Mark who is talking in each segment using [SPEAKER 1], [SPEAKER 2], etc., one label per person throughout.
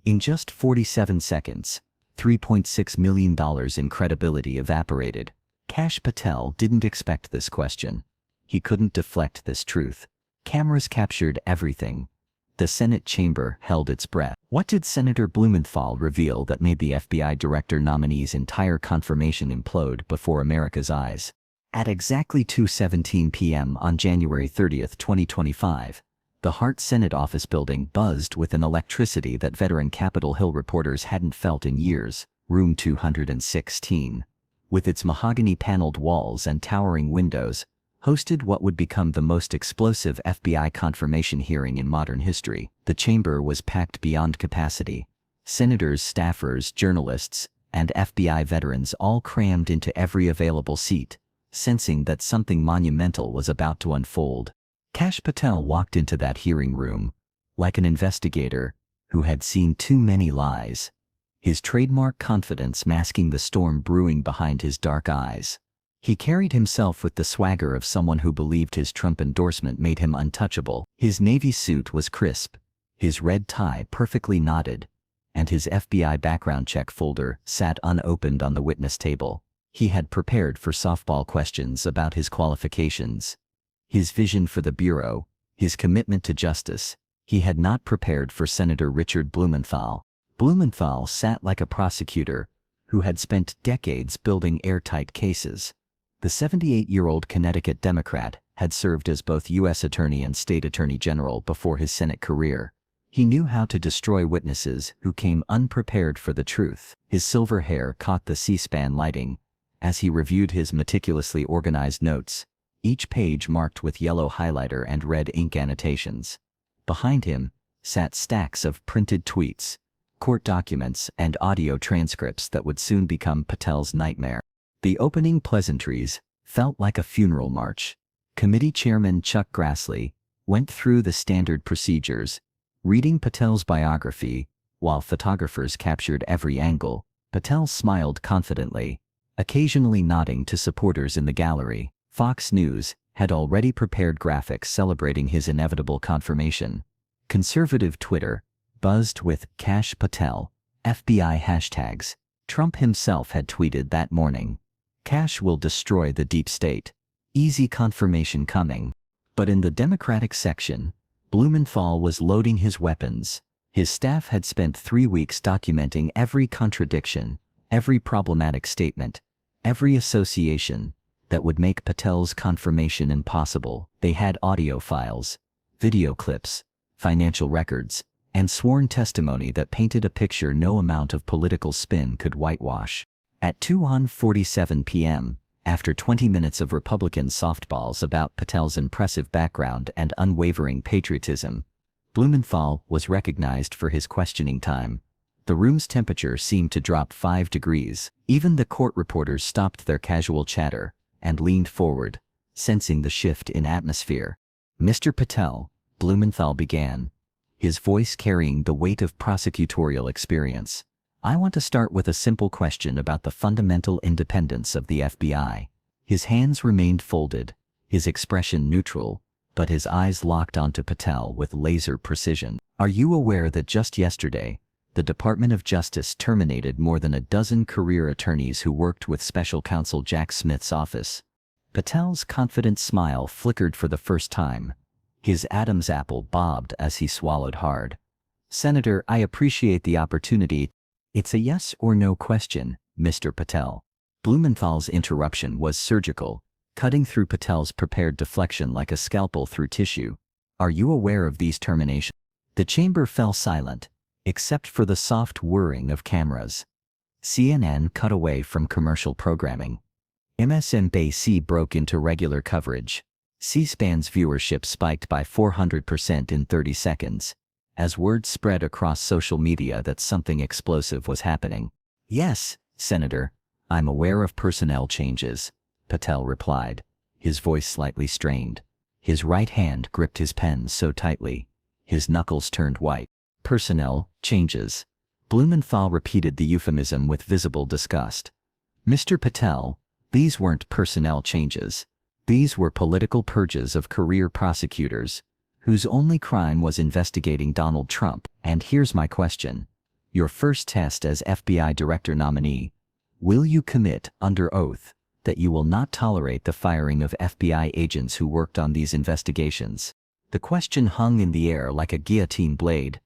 [SPEAKER 1] In just 47 seconds, $3.6 million in credibility evaporated. Kash Patel didn't expect this question. He couldn't deflect this truth. Cameras captured everything. The Senate chamber held its breath. What did Senator Blumenthal reveal that made the FBI director nominee's entire confirmation implode before America's eyes? At exactly 2:17 p.m. on January 30, 2025, the Hart Senate office building buzzed with an electricity that veteran Capitol Hill reporters hadn't felt in years. Room 216, with its mahogany-paneled walls and towering windows, hosted what would become the most explosive FBI confirmation hearing in modern history. The chamber was packed beyond capacity. Senators, staffers, journalists, and FBI veterans all crammed into every available seat, sensing that something monumental was about to unfold. Kash Patel walked into that hearing room like an investigator who had seen too many lies, his trademark confidence masking the storm brewing behind his dark eyes. He carried himself with the swagger of someone who believed his Trump endorsement made him untouchable. His navy suit was crisp, his red tie perfectly knotted, and his FBI background check folder sat unopened on the witness table. He had prepared for softball questions about his qualifications, his vision for the Bureau, his commitment to justice. He had not prepared for Senator Richard Blumenthal. Blumenthal sat like a prosecutor who had spent decades building airtight cases. The 78-year-old Connecticut Democrat had served as both U.S. Attorney and State Attorney General before his Senate career. He knew how to destroy witnesses who came unprepared for the truth. His silver hair caught the C-SPAN lighting as he reviewed his meticulously organized notes, each page marked with yellow highlighter and red ink annotations. Behind him sat stacks of printed tweets, court documents, and audio transcripts that would soon become Patel's nightmare. The opening pleasantries felt like a funeral march. Committee Chairman Chuck Grassley went through the standard procedures, reading Patel's biography, while photographers captured every angle. Patel smiled confidently, occasionally nodding to supporters in the gallery. Fox News had already prepared graphics celebrating his inevitable confirmation. Conservative Twitter buzzed with Kash Patel, FBI hashtags. Trump himself had tweeted that morning, "Kash will destroy the deep state. Easy confirmation coming." But in the Democratic section, Blumenthal was loading his weapons. His staff had spent 3 weeks documenting every contradiction, every problematic statement, every association that would make Patel's confirmation impossible. They had audio files, video clips, financial records, and sworn testimony that painted a picture no amount of political spin could whitewash. At 2:47 p.m., after 20 minutes of Republican softballs about Patel's impressive background and unwavering patriotism, Blumenthal was recognized for his questioning time. The room's temperature seemed to drop 5 degrees. Even the court reporters stopped their casual chatter and leaned forward, sensing the shift in atmosphere. "Mr. Patel," Blumenthal began, his voice carrying the weight of prosecutorial experience, "I want to start with a simple question about the fundamental independence of the FBI." His hands remained folded, his expression neutral, but his eyes locked onto Patel with laser precision. "Are you aware that just yesterday, the Department of Justice terminated more than a dozen career attorneys who worked with Special Counsel Jack Smith's office?" Patel's confident smile flickered for the first time. His Adam's apple bobbed as he swallowed hard. "Senator, I appreciate the opportunity. It's a yes or no question, Mr. Patel." Blumenthal's interruption was surgical, cutting through Patel's prepared deflection like a scalpel through tissue. "Are you aware of these terminations?" The chamber fell silent, except for the soft whirring of cameras. CNN cut away from commercial programming. MSNBC broke into regular coverage. C-SPAN's viewership spiked by 400% in 30 seconds, as word spread across social media that something explosive was happening. "Yes, Senator, I'm aware of personnel changes," Patel replied, his voice slightly strained. His right hand gripped his pen so tightly, his knuckles turned white. "Personnel changes." Blumenthal repeated the euphemism with visible disgust. "Mr. Patel, these weren't personnel changes. These were political purges of career prosecutors, whose only crime was investigating Donald Trump. And here's my question. Your first test as FBI Director nominee. Will you commit, under oath, that you will not tolerate the firing of FBI agents who worked on these investigations? The question hung in the air like a guillotine blade.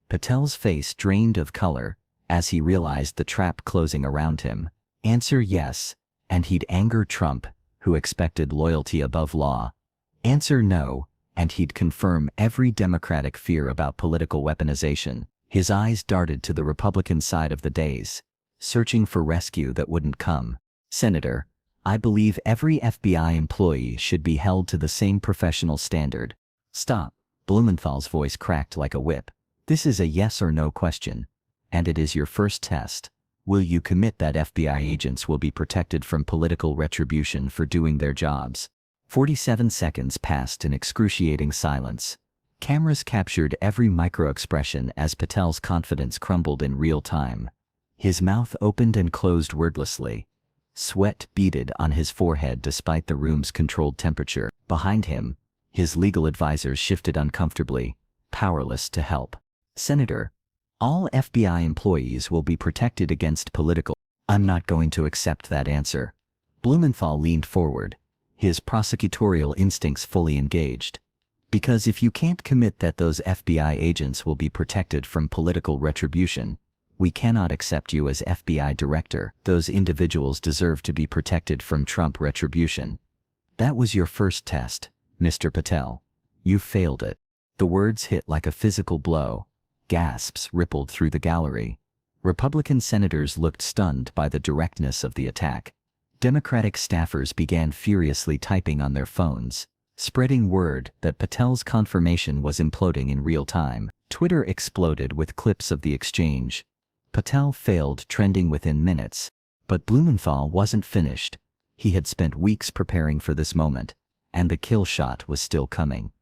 [SPEAKER 1] Patel's face drained of color as he realized the trap closing around him. Answer yes, and he'd anger Trump, who expected loyalty above law. Answer no, and he'd confirm every Democratic fear about political weaponization. His eyes darted to the Republican side of the dais, searching for rescue that wouldn't come. Senator, I believe every FBI employee should be held to the same professional standard. Stop. Blumenthal's voice cracked like a whip. This is a yes or no question, and it is your first test. Will you commit that FBI agents will be protected from political retribution for doing their jobs? 47 seconds passed in excruciating silence. Cameras captured every micro-expression as Patel's confidence crumbled in real time. His mouth opened and closed wordlessly. Sweat beaded on his forehead despite the room's controlled temperature. Behind him, his legal advisors shifted uncomfortably, powerless to help. Senator, all FBI employees will be protected against political. I'm not going to accept that answer. Blumenthal leaned forward, his prosecutorial instincts fully engaged. Because if you can't commit that those FBI agents will be protected from political retribution, we cannot accept you as FBI director. Those individuals deserve to be protected from Trump retribution. That was your first test, Mr. Patel. You failed it. The words hit like a physical blow. Gasps rippled through the gallery. Republican senators looked stunned by the directness of the attack. Democratic staffers began furiously typing on their phones, spreading word that Patel's confirmation was imploding in real time. Twitter exploded with clips of the exchange. Patel failed trending within minutes. But Blumenthal wasn't finished. He had spent weeks preparing for this moment, and the kill shot was still coming.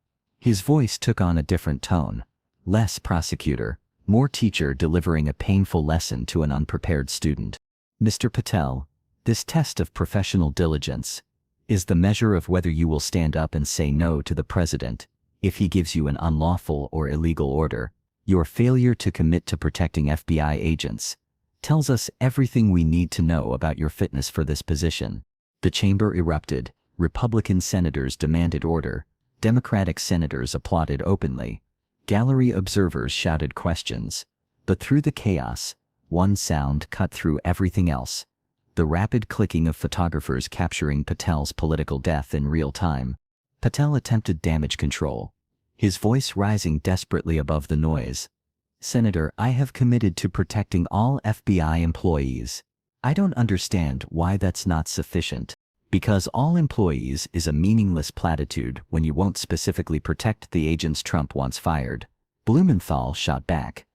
[SPEAKER 1] His voice took on a different tone. Less prosecutor, more teacher delivering a painful lesson to an unprepared student. Mr. Patel, this test of professional diligence is the measure of whether you will stand up and say no to the president if he gives you an unlawful or illegal order. Your failure to commit to protecting FBI agents tells us everything we need to know about your fitness for this position. The chamber erupted. Republican senators demanded order. Democratic senators applauded openly. Gallery observers shouted questions. But through the chaos, one sound cut through everything else. The rapid clicking of photographers capturing Patel's political death in real time. Patel attempted damage control, his voice rising desperately above the noise. Senator, I have committed to protecting all FBI employees. I don't understand why that's not sufficient. Because all employees is a meaningless platitude when you won't specifically protect the agents Trump wants fired. Blumenthal shot back.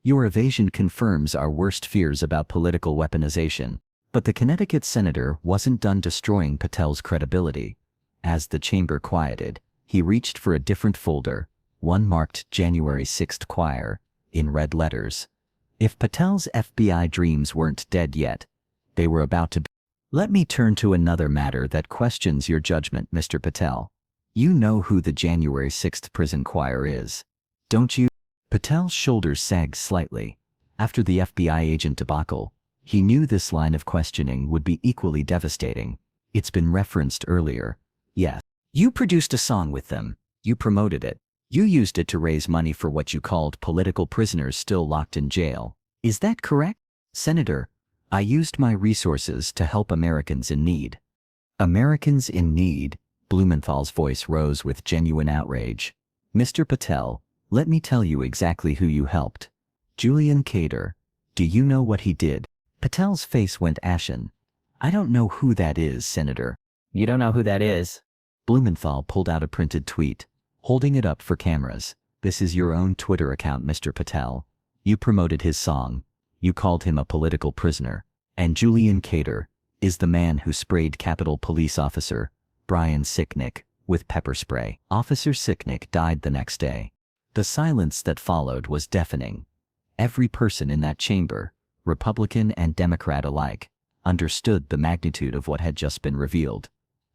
[SPEAKER 1] Your evasion confirms our worst fears about political weaponization. But the Connecticut senator wasn't done destroying Patel's credibility. As the chamber quieted, he reached for a different folder, one marked January 6th Choir, in red letters. If Patel's FBI dreams weren't dead yet, they were about to be. Let me turn to another matter that questions your judgment, Mr. Patel. You know who the January 6th prison choir is, don't you? Patel's shoulders sagged slightly. After the FBI agent debacle, he knew this line of questioning would be equally devastating. It's been referenced earlier. Yes. You produced a song with them. You promoted it. You used it to raise money for what you called political prisoners still locked in jail. Is that correct? Senator, I used my resources to help Americans in need. Americans in need? Blumenthal's voice rose with genuine outrage. Mr. Patel, let me tell you exactly who you helped. Julian Kedar. Do you know what he did? Patel's face went ashen. I don't know who that is, Senator. You don't know who that is? Blumenthal pulled out a printed tweet, holding it up for cameras. This is your own Twitter account, Mr. Patel. You promoted his song. You called him a political prisoner. And Julian Kedar is the man who sprayed Capitol Police Officer Brian Sicknick with pepper spray. Officer Sicknick died the next day. The silence that followed was deafening. Every person in that chamber, Republican and Democrat alike, understood the magnitude of what had just been revealed.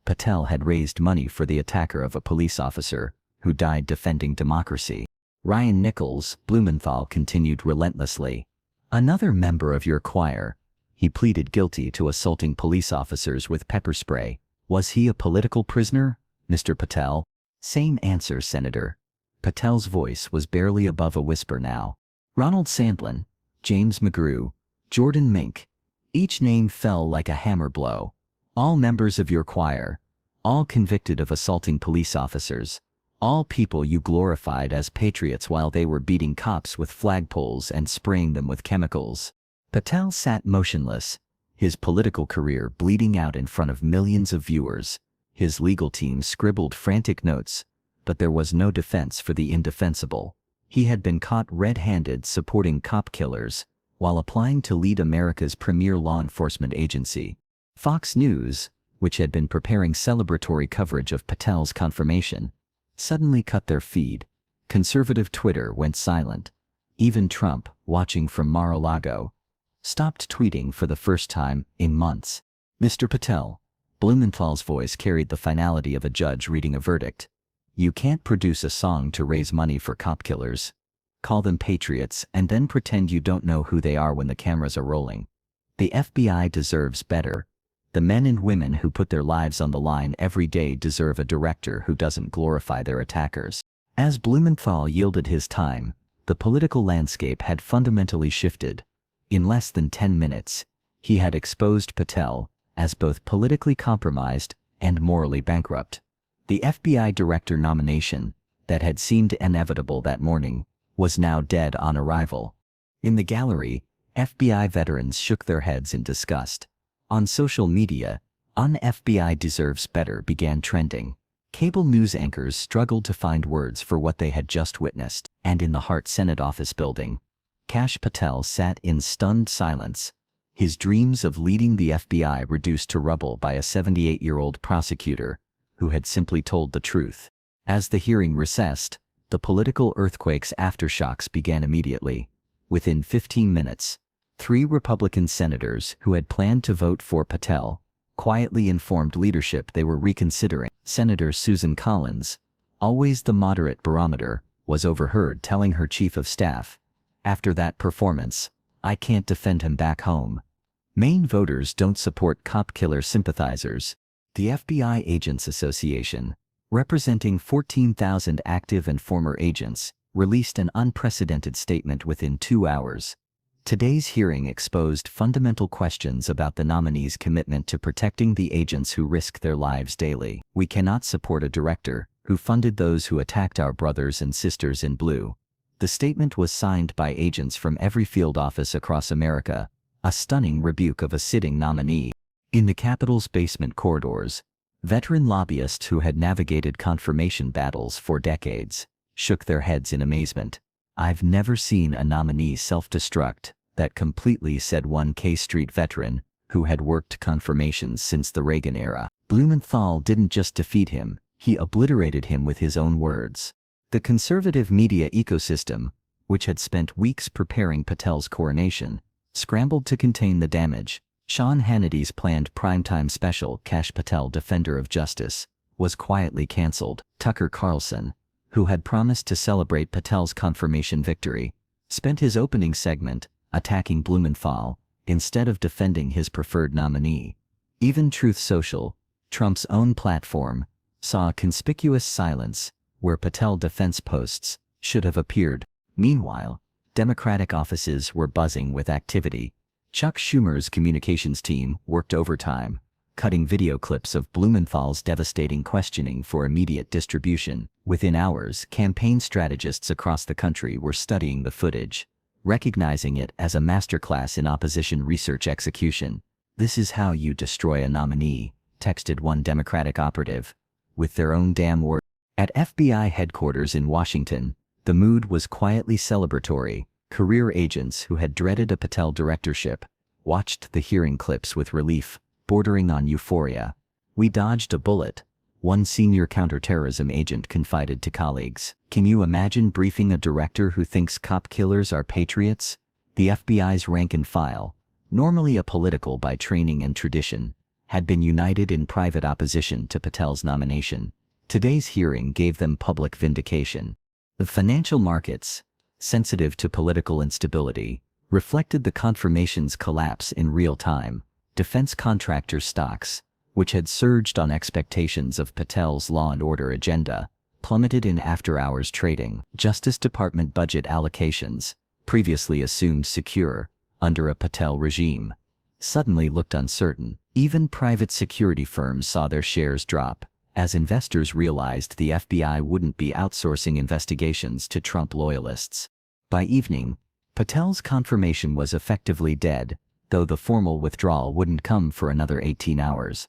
[SPEAKER 1] Patel had raised money for the attacker of a police officer who died defending democracy. Ryan Nichols, Blumenthal continued relentlessly. Another member of your choir. He pleaded guilty to assaulting police officers with pepper spray. Was he a political prisoner, Mr. Patel? Same answer, Senator. Patel's voice was barely above a whisper now. Ronald Sandlin, James McGrew, Jordan Mink. Each name fell like a hammer blow. All members of your choir. All convicted of assaulting police officers. All people you glorified as patriots while they were beating cops with flagpoles and spraying them with chemicals. Patel sat motionless, his political career bleeding out in front of millions of viewers. His legal team scribbled frantic notes, but there was no defense for the indefensible. He had been caught red-handed supporting cop killers while applying to lead America's premier law enforcement agency. Fox News, which had been preparing celebratory coverage of Patel's confirmation, suddenly cut their feed. Conservative Twitter went silent. Even Trump, watching from Mar-a-Lago, stopped tweeting for the first time in months. Mr. Patel, Blumenthal's voice carried the finality of a judge reading a verdict. You can't produce a song to raise money for cop killers, call them patriots, and then pretend you don't know who they are when the cameras are rolling. The FBI deserves better. The men and women who put their lives on the line every day deserve a director who doesn't glorify their attackers. As Blumenthal yielded his time, the political landscape had fundamentally shifted. In less than 10 minutes, he had exposed Patel as both politically compromised and morally bankrupt. The FBI director nomination, that had seemed inevitable that morning, was now dead on arrival. In the gallery, FBI veterans shook their heads in disgust. On social media, "FBI deserves better" began trending. Cable news anchors struggled to find words for what they had just witnessed, and in the Hart Senate office building, Kash Patel sat in stunned silence, his dreams of leading the FBI reduced to rubble by a 78-year-old prosecutor who had simply told the truth. As the hearing recessed, the political earthquake's aftershocks began immediately. Within 15 minutes, 3 Republican senators who had planned to vote for Patel quietly informed leadership they were reconsidering. Senator Susan Collins, always the moderate barometer, was overheard telling her chief of staff, "After that performance, I can't defend him back home." Maine voters don't support cop killer sympathizers. The FBI Agents Association, representing 14,000 active and former agents, released an unprecedented statement within 2 hours. Today's hearing exposed fundamental questions about the nominee's commitment to protecting the agents who risk their lives daily. We cannot support a director who funded those who attacked our brothers and sisters in blue. The statement was signed by agents from every field office across America, a stunning rebuke of a sitting nominee. In the Capitol's basement corridors, veteran lobbyists who had navigated confirmation battles for decades shook their heads in amazement. "I've never seen a nominee self-destruct that completely," said one K Street veteran who had worked confirmations since the Reagan era. Blumenthal didn't just defeat him, he obliterated him with his own words. The conservative media ecosystem, which had spent weeks preparing Patel's coronation, scrambled to contain the damage. Sean Hannity's planned primetime special, Kash Patel, Defender of Justice, was quietly cancelled. Tucker Carlson, who had promised to celebrate Patel's confirmation victory, spent his opening segment attacking Blumenthal instead of defending his preferred nominee. Even Truth Social, Trump's own platform, saw a conspicuous silence where Patel defense posts should have appeared. Meanwhile, Democratic offices were buzzing with activity. Chuck Schumer's communications team worked overtime, cutting video clips of Blumenthal's devastating questioning for immediate distribution. Within hours, campaign strategists across the country were studying the footage, recognizing it as a masterclass in opposition research execution. "This is how you destroy a nominee," texted one Democratic operative, with their own damn words. At FBI headquarters in Washington, the mood was quietly celebratory. Career agents who had dreaded a Patel directorship watched the hearing clips with relief, bordering on euphoria. "We dodged a bullet," one senior counterterrorism agent confided to colleagues. "Can you imagine briefing a director who thinks cop killers are patriots?" The FBI's rank and file, normally apolitical by training and tradition, had been united in private opposition to Patel's nomination. Today's hearing gave them public vindication. The financial markets, sensitive to political instability, reflected the confirmation's collapse in real time. Defense contractor stocks, which had surged on expectations of Patel's law and order agenda, plummeted in after-hours trading. Justice Department budget allocations, previously assumed secure under a Patel regime, suddenly looked uncertain. Even private security firms saw their shares drop, as investors realized the FBI wouldn't be outsourcing investigations to Trump loyalists. By evening, Patel's confirmation was effectively dead, though the formal withdrawal wouldn't come for another 18 hours.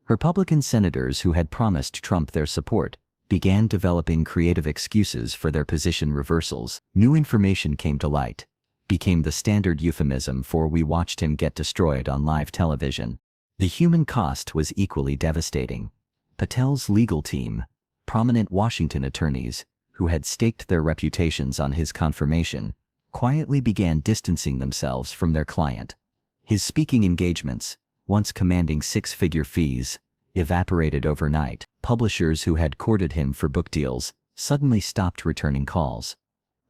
[SPEAKER 1] Republican senators who had promised Trump their support began developing creative excuses for their position reversals. New information came to light, became the standard euphemism for "we watched him get destroyed on live television." The human cost was equally devastating. Patel's legal team, prominent Washington attorneys, who had staked their reputations on his confirmation, quietly began distancing themselves from their client. His speaking engagements, once commanding six-figure fees, evaporated overnight. Publishers who had courted him for book deals suddenly stopped returning calls.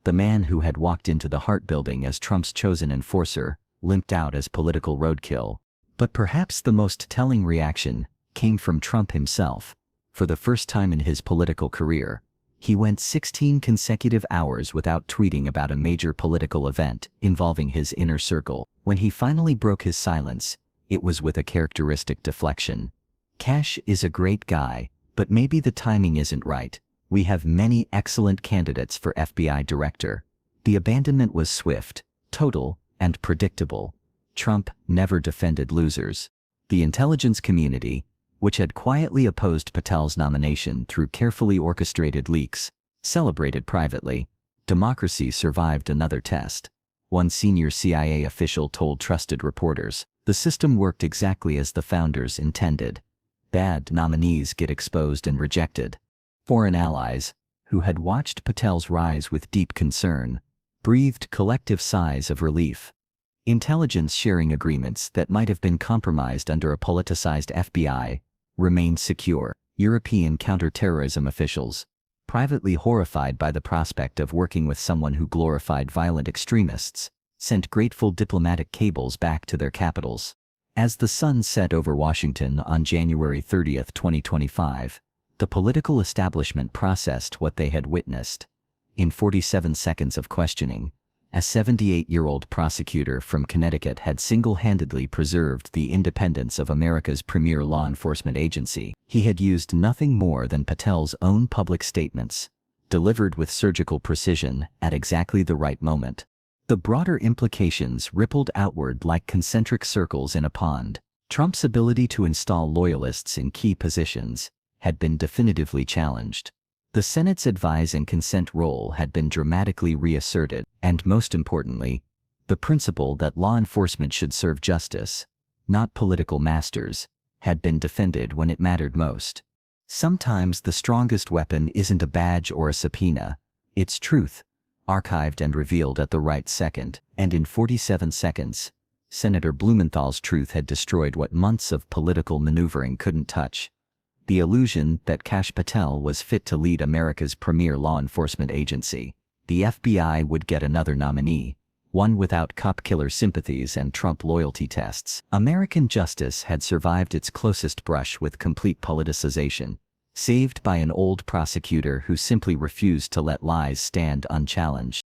[SPEAKER 1] The man who had walked into the Hart Building as Trump's chosen enforcer limped out as political roadkill. But perhaps the most telling reaction came from Trump himself. For the first time in his political career, he went 16 consecutive hours without tweeting about a major political event involving his inner circle. When he finally broke his silence, it was with a characteristic deflection. "Kash is a great guy, but maybe the timing isn't right. We have many excellent candidates for FBI director." The abandonment was swift, total, and predictable. Trump never defended losers. The intelligence community, which had quietly opposed Patel's nomination through carefully orchestrated leaks, celebrated privately. Democracy survived another test. One senior CIA official told trusted reporters, "The system worked exactly as the founders intended. Bad nominees get exposed and rejected." Foreign allies, who had watched Patel's rise with deep concern, breathed collective sighs of relief. Intelligence sharing agreements that might have been compromised under a politicized FBI remained secure. European counterterrorism officials, privately horrified by the prospect of working with someone who glorified violent extremists, sent grateful diplomatic cables back to their capitals. As the sun set over Washington on January 30, 2025, the political establishment processed what they had witnessed. In 47 seconds of questioning, a 78-year-old prosecutor from Connecticut had single-handedly preserved the independence of America's premier law enforcement agency. He had used nothing more than Patel's own public statements, delivered with surgical precision at exactly the right moment. The broader implications rippled outward like concentric circles in a pond. Trump's ability to install loyalists in key positions had been definitively challenged. The Senate's advise and consent role had been dramatically reasserted, and most importantly, the principle that law enforcement should serve justice, not political masters, had been defended when it mattered most. Sometimes the strongest weapon isn't a badge or a subpoena, it's truth, archived and revealed at the right second. And in 47 seconds, Senator Blumenthal's truth had destroyed what months of political maneuvering couldn't touch. The illusion that Kash Patel was fit to lead America's premier law enforcement agency. The FBI would get another nominee, one without cop-killer sympathies and Trump loyalty tests. American justice had survived its closest brush with complete politicization, saved by an old prosecutor who simply refused to let lies stand unchallenged.